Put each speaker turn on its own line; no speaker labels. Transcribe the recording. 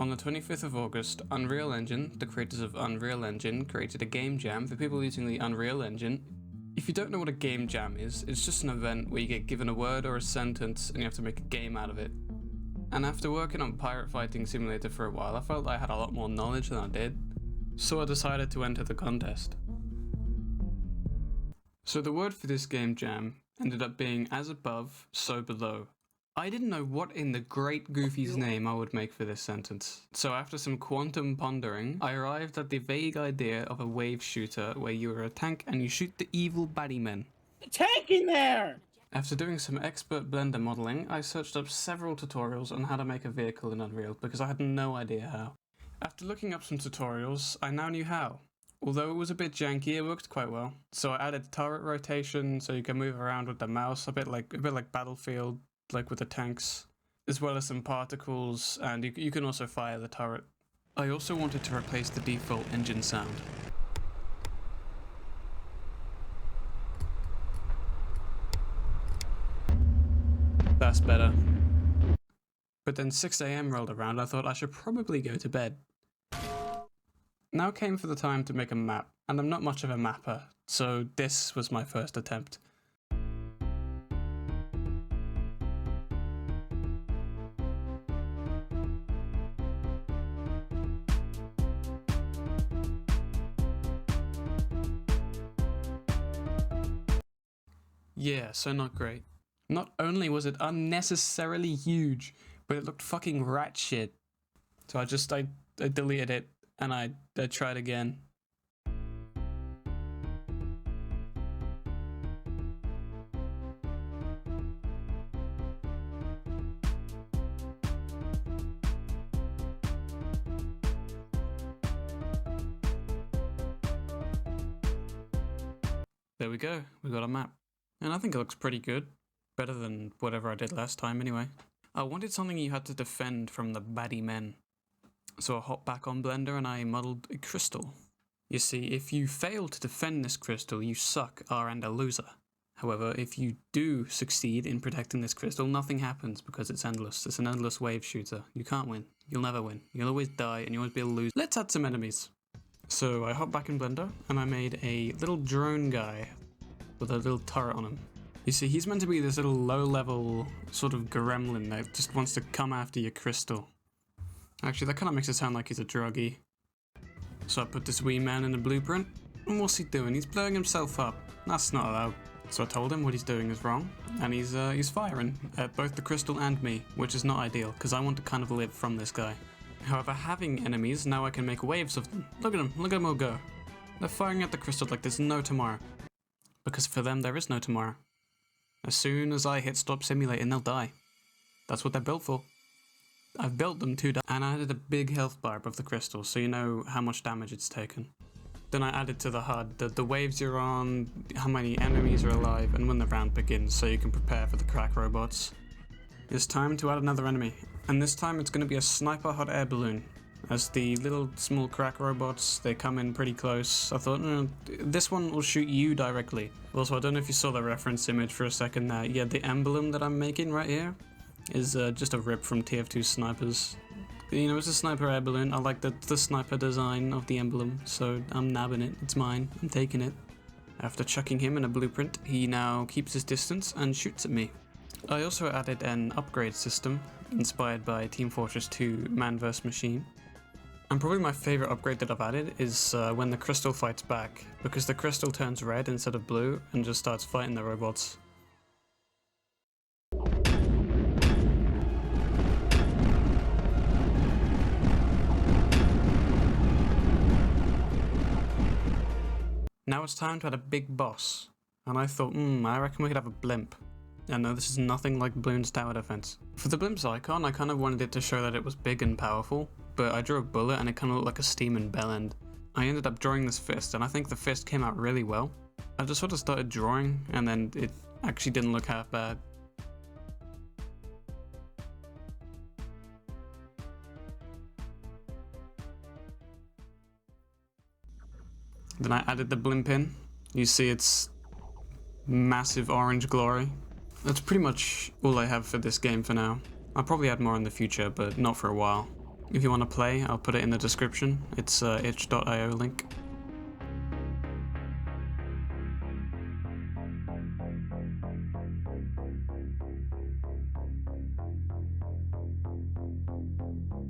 On the 25th of August, Unreal Engine, the creators of Unreal Engine, created a game jam for people using the Unreal Engine. If you don't know what a game jam is, it's just an event where you get given a word or a sentence and you have to make a game out of it. And after working on Pirate Fighting Simulator for a while, I felt I had a lot more knowledge than I did, so I decided to enter the contest. So the word for this game jam ended up being as above, so below. I didn't know what in the great Goofy's name I would make for this sentence. So after some quantum pondering, I arrived at the vague idea of a wave shooter where you are a tank and you shoot the evil baddie men.
Tank in there!
After doing some expert Blender modeling, I searched up several tutorials on how to make a vehicle in Unreal because I had no idea how. After looking up some tutorials, I now knew how. Although it was a bit janky, it worked quite well. So I added turret rotation so you can move around with the mouse, a bit like Battlefield, like with the tanks, as well as some particles, and you can also fire the turret. I also wanted to replace the default engine sound. That's better. But then 6 AM rolled around, I thought I should probably go to bed. Now came for the time to make a map, and I'm not much of a mapper, so this was my first attempt. Yeah, so not great. Not only was it unnecessarily huge, but it looked fucking rat shit. So I deleted it, and I tried again. There we go, we got a map. And I think it looks pretty good. Better than whatever I did last time anyway. I wanted something you had to defend from the baddie men. So I hopped back on Blender and I modeled a crystal. You see, if you fail to defend this crystal, you suck, are and a loser. However, if you do succeed in protecting this crystal, nothing happens because it's endless. It's an endless wave shooter. You can't win. You'll never win. You'll always die and you'll always be a loser. Let's add some enemies. So I hopped back in Blender and I made a little drone guy with a little turret on him. You see, he's meant to be this little low-level sort of gremlin that just wants to come after your crystal. Actually, that kind of makes it sound like he's a druggie. So I put this wee man in the blueprint, and what's he doing? He's blowing himself up. That's not allowed. So I told him what he's doing is wrong, and he's firing at both the crystal and me, which is not ideal, because I want to kind of live from this guy. However, having enemies, now I can make waves of them. Look at them all go. They're firing at the crystal like there's no tomorrow. Because for them, there is no tomorrow. As soon as I hit stop simulating, they'll die. That's what they're built for. I've built them to die, and I added a big health bar above the crystal, so you know how much damage it's taken. Then I added to the HUD the waves you're on, how many enemies are alive, and when the round begins, so you can prepare for the crack robots. It's time to add another enemy, and this time it's going to be a sniper hot air balloon. As the little small crack robots, they come in pretty close. I thought, this one will shoot you directly. Also, I don't know if you saw the reference image for a second there. Yeah, the emblem that I'm making right here is just a rip from TF2 snipers. You know, it's a sniper air balloon. I like the sniper design of the emblem, so I'm nabbing it. It's mine. I'm taking it. After chucking him in a blueprint, he now keeps his distance and shoots at me. I also added an upgrade system inspired by Team Fortress 2 Man vs Machine. And probably my favorite upgrade that I've added is when the crystal fights back, because the crystal turns red instead of blue and just starts fighting the robots. Now it's time to add a big boss, and I thought, I reckon we could have a blimp. And no, this is nothing like Bloons Tower Defense. For the blimp's icon, I kind of wanted it to show that it was big and powerful, but I drew a bullet and it kind of looked like a steaming bell end. I ended up drawing this fist, and I think the fist came out really well. I just sort of started drawing, and then it actually didn't look half bad. Then I added the blimp in. You see its massive orange glory. That's pretty much all I have for this game for now. I'll probably add more in the future, but not for a while. If you want to play, I'll put it in the description. It's itch.io link.